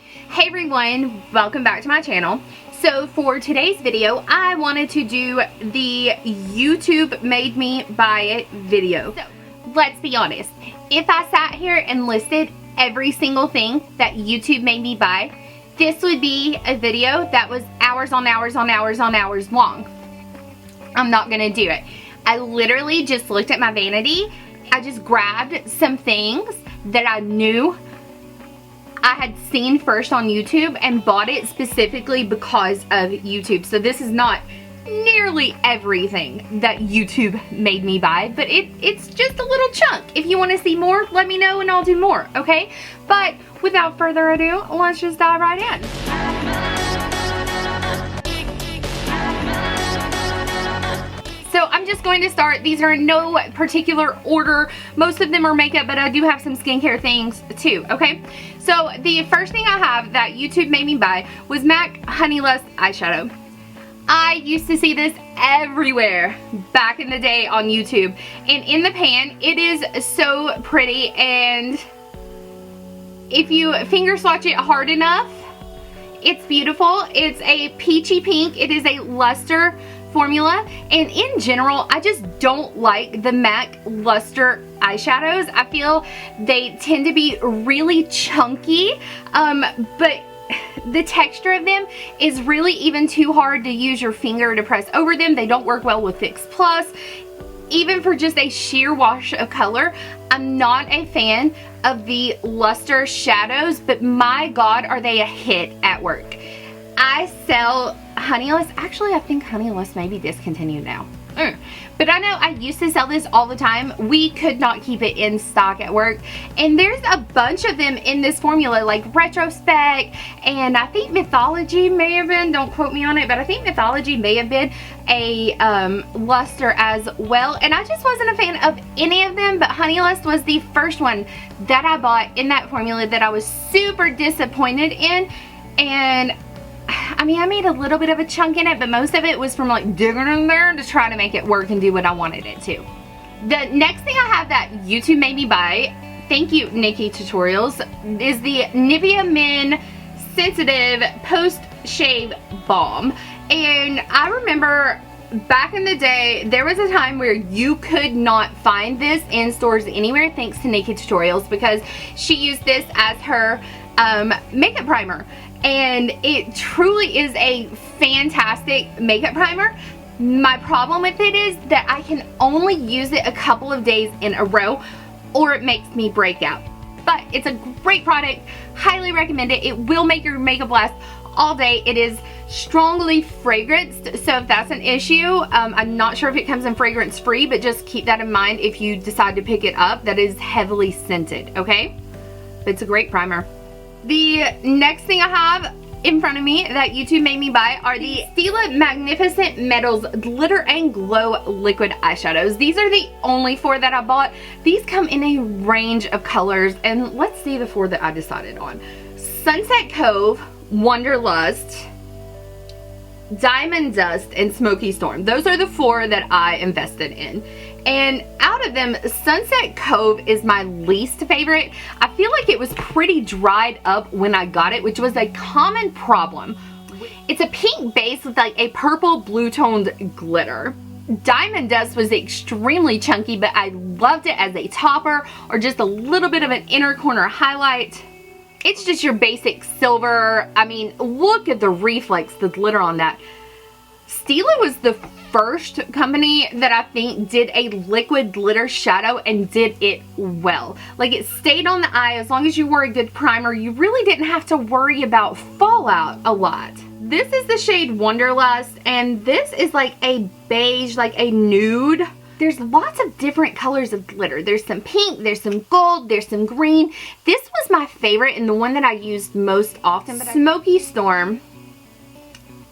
Hey everyone, welcome back to my channel. So for today's video, I wanted to do the YouTube made me buy it video. So let's be honest, if I sat here and listed every single thing that YouTube made me buy, this would be a video that was hours on hours on hours on hours long. I'm not gonna do it. I literally just looked at my vanity. I just grabbed some things that I knew I had seen first on YouTube and bought it specifically because of YouTube. So this is not nearly everything that YouTube made me buy, but it's just a little chunk. If you want to see more, let me know and I'll do more, okay? But without further ado, let's just dive right in. So I'm just going to start. These are in no particular order. Most of them are makeup, but I do have some skincare things too, okay? So the first thing I have that YouTube made me buy was MAC Honeylust eyeshadow. I used to see this everywhere back in the day on YouTube. And in the pan, it is so pretty, and if you finger swatch it hard enough, it's beautiful. It's a peachy pink. It is a luster formula, and in general I just don't like the MAC luster eyeshadows. I feel they tend to be really chunky, but the texture of them is really even too hard to use your finger to press over them. They don't work well with Fix Plus. Even for just a sheer wash of color, I'm not a fan of the luster shadows, but my god, are they a hit at work. I sell Honeylust. Actually, I think Honeylust may be discontinued now. But I know I used to sell this all the time. We could not keep it in stock at work. And there's a bunch of them in this formula, like Retrospect, and I think Mythology may have been, don't quote me on it, but I think Mythology may have been a luster as well. And I just wasn't a fan of any of them, but Honeylust was the first one that I bought in that formula that I was super disappointed in. And I mean, I made a little bit of a chunk in it, but most of it was from like digging in there to try to make it work and do what I wanted it to. The next thing I have that YouTube made me buy, thank you Nikki Tutorials, is the Nivea Men Sensitive Post Shave Balm. And I remember back in the day, there was a time where you could not find this in stores anywhere, thanks to Nikki Tutorials, because she used this as her makeup primer. And it truly is a fantastic makeup primer. My problem with it is that I can only use it a couple of days in a row or it makes me break out. But it's a great product, highly recommend it. It will make your makeup last all day. It is strongly fragranced, so if that's an issue, I'm not sure if it comes in fragrance free, but just keep that in mind if you decide to pick it up. That is heavily scented, okay? But it's a great primer. The next thing I have in front of me that YouTube made me buy are the Stila Magnificent Metals Glitter and Glow Liquid Eyeshadows. These are the only four that I bought. These come in a range of colors, and let's see the four that I decided on. Sunset Cove, Wanderlust, Diamond Dust, and Smoky Storm. Those are the four that I invested in. And out of them, Sunset Cove is my least favorite. I feel like it was pretty dried up when I got it, which was a common problem. It's a pink base with like a purple blue toned glitter. Diamond Dust was extremely chunky, but I loved it as a topper or just a little bit of an inner corner highlight. It's just your basic silver. I mean, look at the reflex, the glitter on that. Stila was the first company that I think did a liquid glitter shadow and did it well. Like, it stayed on the eye. As long as you wore a good primer, you really didn't have to worry about fallout a lot. This is the shade Wanderlust, and this is like a beige, like a nude. There's lots of different colors of glitter. There's some pink, there's some gold, there's some green. This was my favorite and the one that I used most often. But Smoky Storm.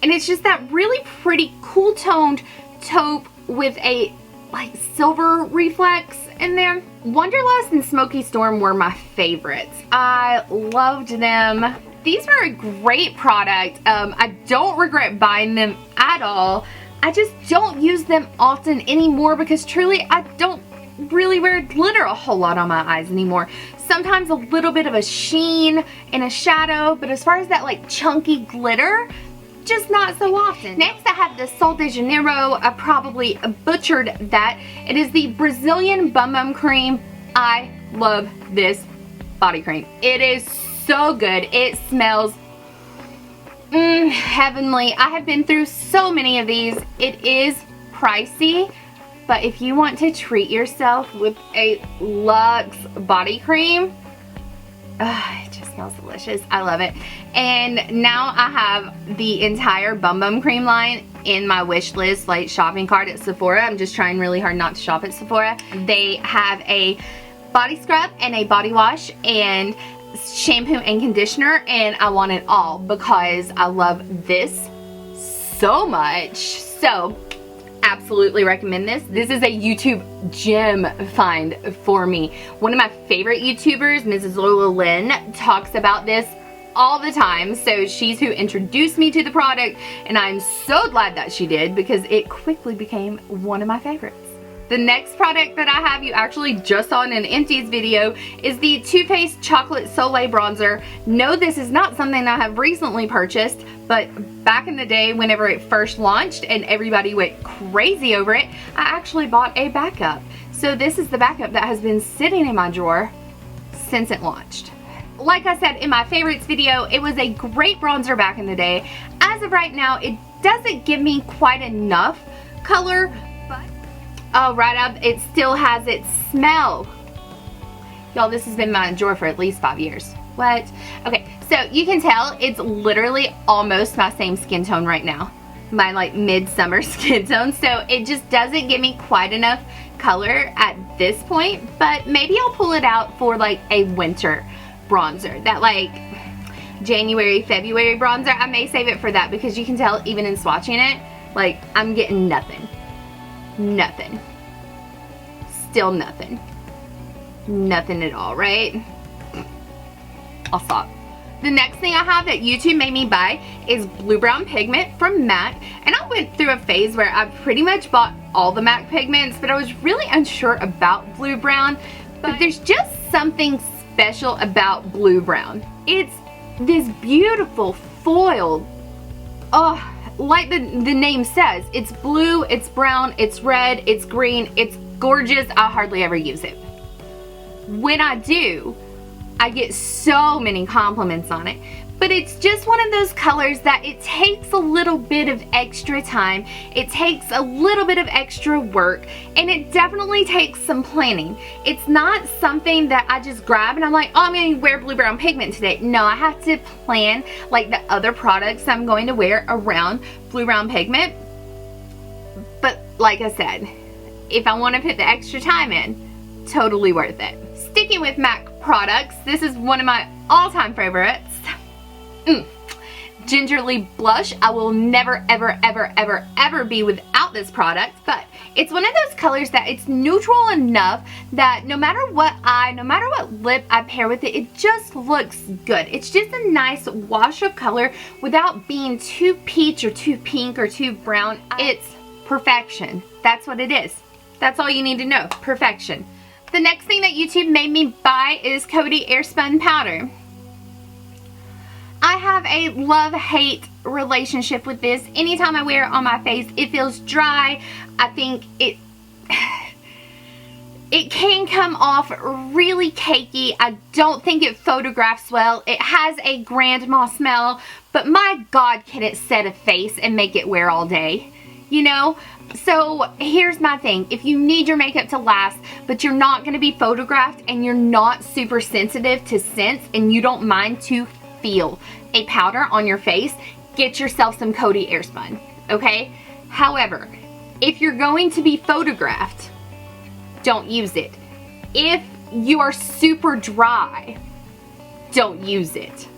And it's just that really pretty cool toned taupe with a like silver reflex in there. Wanderlust and Smoky Storm were my favorites. I loved them. These were a great product. I don't regret buying them at all. I just don't use them often anymore because truly I don't really wear glitter a whole lot on my eyes anymore. Sometimes a little bit of a sheen and a shadow, but as far as that like chunky glitter, just not so often. Next I have the Sol de Janeiro. I probably butchered that. It is the Brazilian Bum Bum Cream. I love this body cream. It is so good. It smells heavenly. I have been through so many of these. It is pricey, but if you want to treat yourself with a luxe body cream, it just smells delicious. I love it. And now I have the entire Bum Bum Cream line in my wish list, like shopping cart at Sephora. I'm just trying really hard not to shop at Sephora. They have a body scrub and a body wash and shampoo and conditioner, and I want it all because I love this so much. So absolutely recommend this. This is a YouTube gem find for me. One of my favorite YouTubers, Mrs. Lola Lynn, talks about this all the time. So she's who introduced me to the product, and I'm so glad that she did because it quickly became one of my favorites. The next product that I have, you actually just saw in an empties video, is the Too Faced Chocolate Soleil Bronzer. No, this is not something I have recently purchased, but back in the day whenever it first launched and everybody went crazy over it, I actually bought a backup. So this is the backup that has been sitting in my drawer since it launched. Like I said in my favorites video, it was a great bronzer back in the day. As of right now, it doesn't give me quite enough color, but oh, right up, it still has its smell. Y'all, this has been in my drawer for at least 5 years. What? Okay, so you can tell it's literally almost my same skin tone right now. My like midsummer skin tone. So it just doesn't give me quite enough color at this point, but maybe I'll pull it out for like a winter bronzer. That like January, February bronzer, I may save it for that because you can tell even in swatching it, like I'm getting nothing. Nothing. Still nothing. Nothing at all, right? I'll stop. The next thing I have that YouTube made me buy is Blue Brown Pigment from MAC. And I went through a phase where I pretty much bought all the MAC pigments, but I was really unsure about Blue Brown. But there's just something special about Blue Brown. It's this beautiful foil. Oh, like the name says, it's blue, it's brown, it's red, it's green, it's gorgeous. I hardly ever use it. When I do, I get so many compliments on it. But it's just one of those colors that it takes a little bit of extra time. It takes a little bit of extra work, and it definitely takes some planning. It's not something that I just grab and I'm like, oh, I'm going to wear Blue Brown Pigment today. No, I have to plan like the other products I'm going to wear around Blue Brown Pigment. But like I said, if I want to put the extra time in, totally worth it. Sticking with MAC products, this is one of my all-time favorites. Gingerly Blush. I will never ever ever ever ever be without this product, but it's one of those colors that it's neutral enough that no matter what lip I pair with it, it just looks good. It's just a nice wash of color without being too peach or too pink or too brown. It's perfection. That's what it is. That's all you need to know. Perfection. The next thing that YouTube made me buy is Coty Airspun Powder. I have a love-hate relationship with this. Anytime I wear it on my face, it feels dry. I think it can come off really cakey. I don't think it photographs well. It has a grandma smell, but my God, can it set a face and make it wear all day, you know? So here's my thing. If you need your makeup to last, but you're not going to be photographed and you're not super sensitive to scents and you don't mind to feel a powder on your face, get yourself some Coty Airspun, okay? However, if you're going to be photographed, don't use it. If you are super dry, don't use it.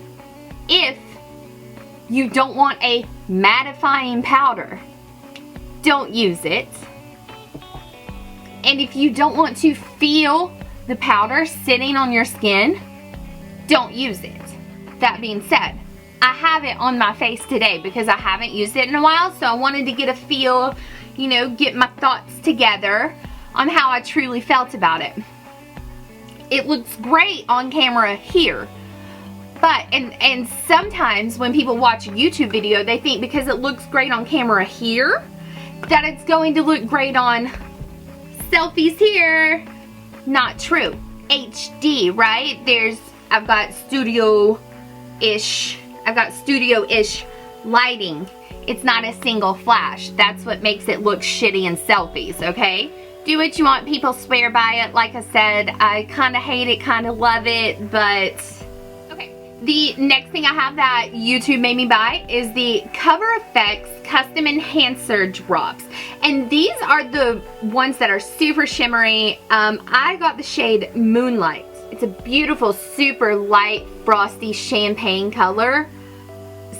If you don't want a mattifying powder, don't use it. And if you don't want to feel the powder sitting on your skin, don't use it. That being said, I have it on my face today because I haven't used it in a while, so I wanted to get a feel, you know, get my thoughts together on how I truly felt about it. It looks great on camera here. But, and sometimes when people watch a YouTube video, they think because it looks great on camera here, that it's going to look great on selfies here. Not true. HD, right? I've got studio-ish lighting. It's not a single flash. That's what makes it look shitty in selfies, okay? Do what you want. People swear by it. Like I said, I kind of hate it, kind of love it, but... Okay. The next thing I have that YouTube made me buy is the Cover Effects Custom Enhancer Drops. And these are the ones that are super shimmery. I got the shade Moonlight. It's a beautiful, super light, frosty champagne color.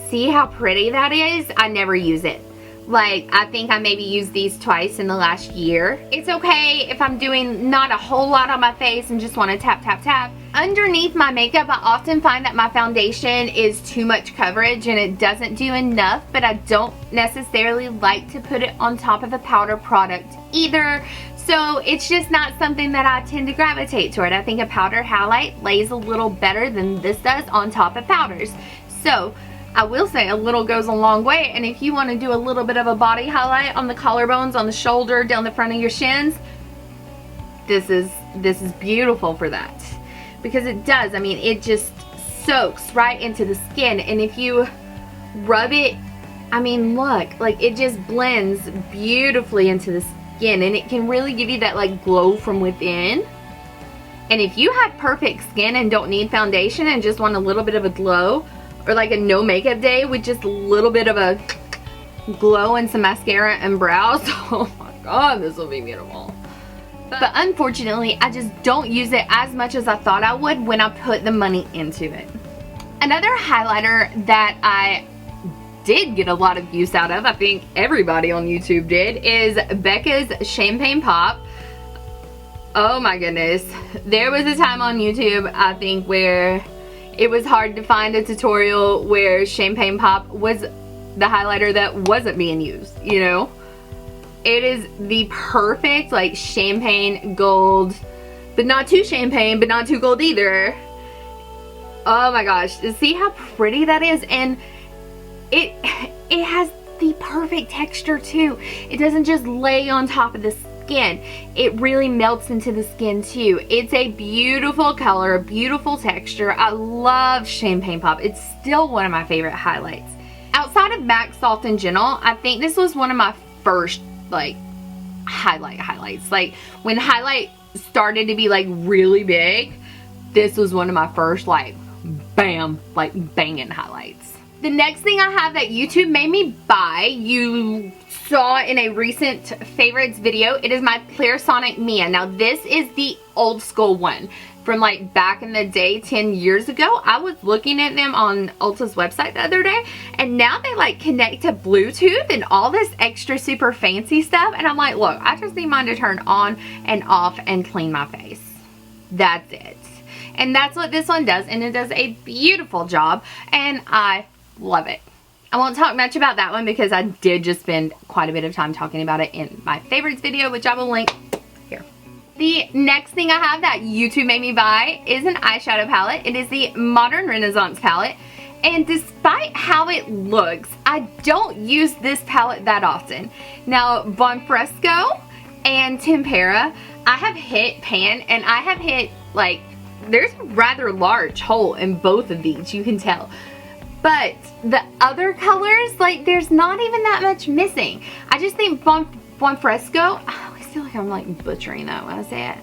See how pretty that is? I never use it. Like, I think I maybe used these twice in the last year. It's okay if I'm doing not a whole lot on my face and just want to tap, tap, tap. Underneath my makeup, I often find that my foundation is too much coverage and it doesn't do enough, but I don't necessarily like to put it on top of a powder product either. So it's just not something that I tend to gravitate toward. I think a powder highlight lays a little better than this does on top of powders. So I will say a little goes a long way, and if you want to do a little bit of a body highlight on the collarbones, on the shoulder, down the front of your shins, this is beautiful for that. Because it does, I mean, it just soaks right into the skin, and if you rub it, I mean, look, like it just blends beautifully into the skin, and it can really give you that like glow from within. And if you have perfect skin and don't need foundation and just want a little bit of a glow, or like a no makeup day with just a little bit of a glow and some mascara and brows, oh my god, this will be beautiful. But unfortunately, I just don't use it as much as I thought I would when I put the money into it. Another highlighter that I did get a lot of use out of, I think everybody on YouTube did, is Becca's Champagne Pop. Oh my goodness. There was a time on YouTube, I think, where it was hard to find a tutorial where Champagne Pop was the highlighter that wasn't being used, you know? It is the perfect, like, champagne gold, but not too champagne, but not too gold either. Oh my gosh, see how pretty that is? And it has the perfect texture too. It doesn't just lay on top of the skin. It really melts into the skin too. It's a beautiful color, a beautiful texture. I love Champagne Pop. It's still one of my favorite highlights. Outside of MAC Soft and Gentle, I think this was one of my first like highlights. Like when highlight started to be like really big, this was one of my first like bam, like banging highlights. The next thing I have that YouTube made me buy, you saw in a recent favorites video, it is my Clarisonic Mia. Now this is the old school one from like back in the day, 10 years ago. I was looking at them on Ulta's website the other day, and now they like connect to Bluetooth and all this extra super fancy stuff, and I'm like, look, I just need mine to turn on and off and clean my face. That's it. And that's what this one does, and it does a beautiful job, and I love it. I won't talk much about that one because I did just spend quite a bit of time talking about it in my favorites video, which I will link here. The next thing I have that YouTube made me buy is an eyeshadow palette. It is the Modern Renaissance palette. And despite how it looks, I don't use this palette that often. Now, Bon Fresco and Tempera, I have hit pan, and I have hit, like, there's a rather large hole in both of these, you can tell. But the other colors, like, there's not even that much missing. I just think Bon Fresco, I feel like I'm like butchering that when I say it.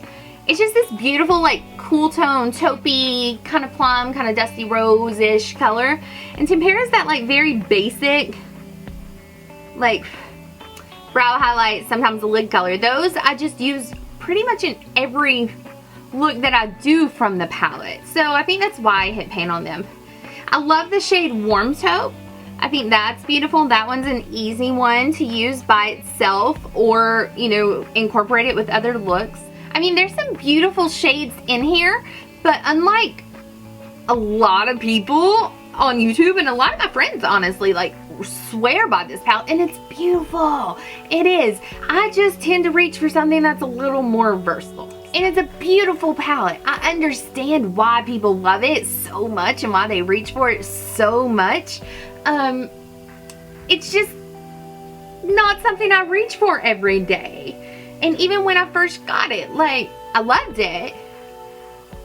It's just this beautiful, like, cool tone, taupey, kind of plum, kind of dusty rose-ish color. And Tempera's that, like, very basic, like, brow highlight, sometimes the lid color. Those I just use pretty much in every look that I do from the palette. So I think that's why I hit pan on them. I love the shade Warm Taupe. I think that's beautiful. That one's an easy one to use by itself or, you know, incorporate it with other looks. I mean, there's some beautiful shades in here, but unlike a lot of people on YouTube and a lot of my friends, honestly, like, swear by this palette, and it's beautiful. It is. I just tend to reach for something that's a little more versatile. And it's a beautiful palette. I understand why people love it so much and why they reach for it so much. It's just not something I reach for every day. And even when I first got it, like, I loved it.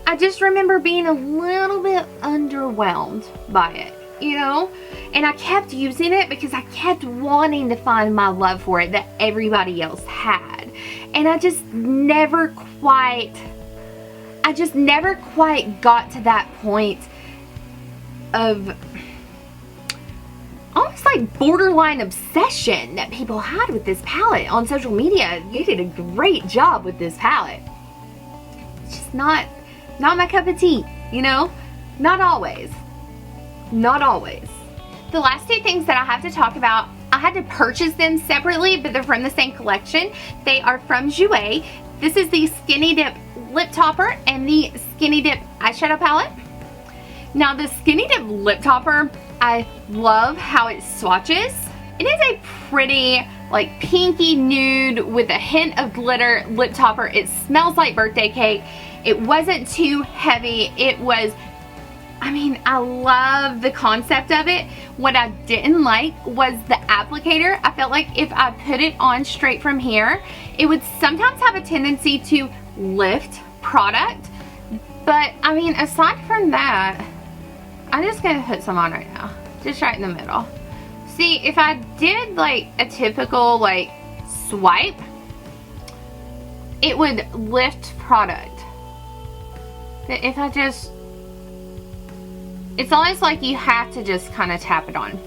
I just remember being a little bit underwhelmed by it, you know? And I kept using it because I kept wanting to find my love for it that everybody else had. And I just never quite got to that point of almost like borderline obsession that people had with this palette on social media. You did a great job with this palette. It's just not my cup of tea, you know? Not always. Not always. The last two things that I have to talk about, I had to purchase them separately, but they're from the same collection. They are from Jouer. This is the Skinny Dip Lip Topper and the Skinny Dip Eyeshadow Palette. Now the Skinny Dip Lip Topper, I love how it swatches. It is a pretty, like, pinky nude with a hint of glitter lip topper. It smells like birthday cake. It wasn't too heavy. It was, I mean, I love the concept of it. What I didn't like was the applicator. I felt like if I put it on straight from here, it would sometimes have a tendency to lift product. But, I mean, aside from that, I'm just going to put some on right now. Just right in the middle. See, if I did, like, a typical, like, swipe, it would lift product. But if I just... It's almost like you have to just kind of tap it on.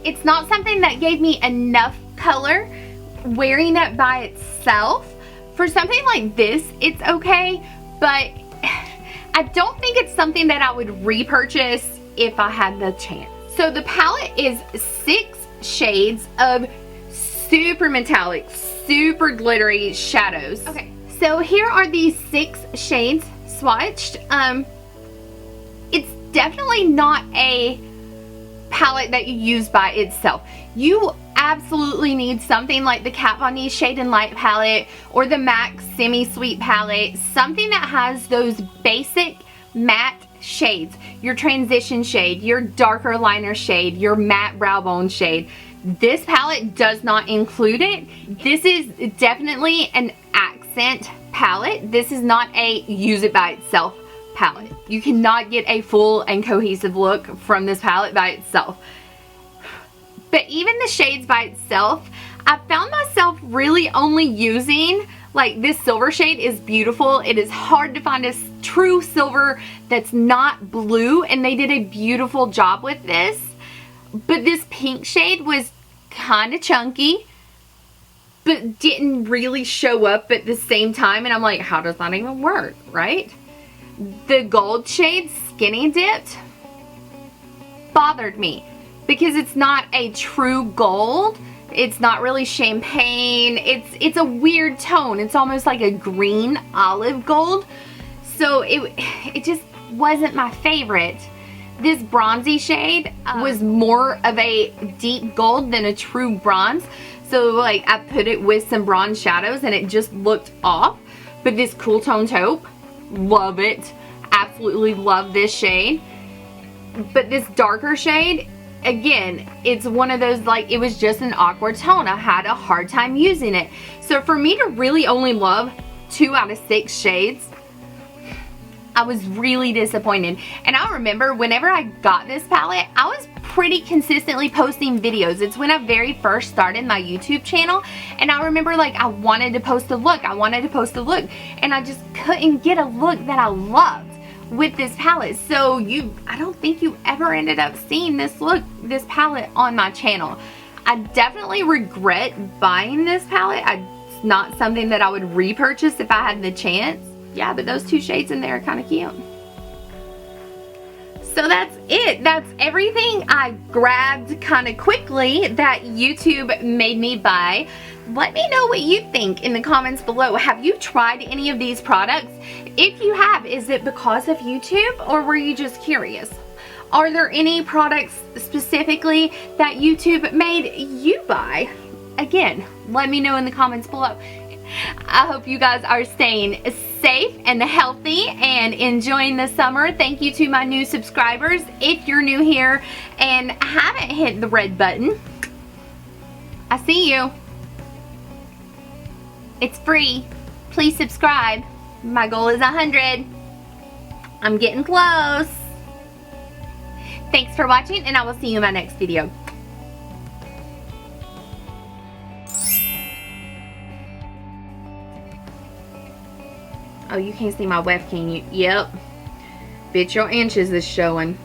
It's not something that gave me enough color wearing it by itself. For something like this, it's okay, but I don't think it's something that I would repurchase if I had the chance. So the palette is 6 shades of super metallic, super glittery shadows. Okay, so here are these 6 shades swatched. It's definitely not a palette that you use by itself. You absolutely need something like the Kat Von D Shade and Light palette or the MAC Semi-Sweet palette, something that has those basic matte shades, your transition shade, your darker liner shade, your matte brow bone shade. This palette does not include it. This is definitely an accent palette. This is not a use it by itself palette. You cannot get a full and cohesive look from this palette by itself. But even the shades by itself, I found myself really only using, like, this silver shade is beautiful. It is hard to find a true silver that's not blue, and they did a beautiful job with this. But this pink shade was kind of chunky, but didn't really show up at the same time, and I'm like, how does that even work, right? The gold shade, Skinny Dipped, bothered me because it's not a true gold. It's not really champagne. It's a weird tone. It's almost like a green olive gold. So it just wasn't my favorite. This bronzy shade was more of a deep gold than a true bronze. So, like, I put it with some bronze shadows and it just looked off. But this Cool Tone Taupe, love it. Absolutely love this shade. But this darker shade, again, it's one of those, like, it was just an awkward tone. I had a hard time using it. So for me to really only love 2 out of 6 shades, I was really disappointed. And I remember whenever I got this palette, I was pretty consistently posting videos. It's when I very first started my YouTube channel, and I remember, like, I wanted to post a look. I wanted to post a look, and I just couldn't get a look that I loved with this palette. So I don't think you ever ended up seeing this this palette on my channel. I definitely regret buying this palette. It's not something that I would repurchase if I had the chance. Yeah, but those 2 shades in there are kind of cute. So that's it. That's everything I grabbed kind of quickly that YouTube made me buy. Let me know what you think in the comments below. Have you tried any of these products? If you have, is it because of YouTube or were you just curious? Are there any products specifically that YouTube made you buy? Again, let me know in the comments below. I hope you guys are staying safe and healthy and enjoying the summer. Thank you to my new subscribers. If you're new here and haven't hit the red button, I see you. It's free. Please subscribe. My goal is 100. I'm getting close. Thanks for watching, and I will see you in my next video. Oh, you can't see my webcam. Yep. Bitch, your inches is showing.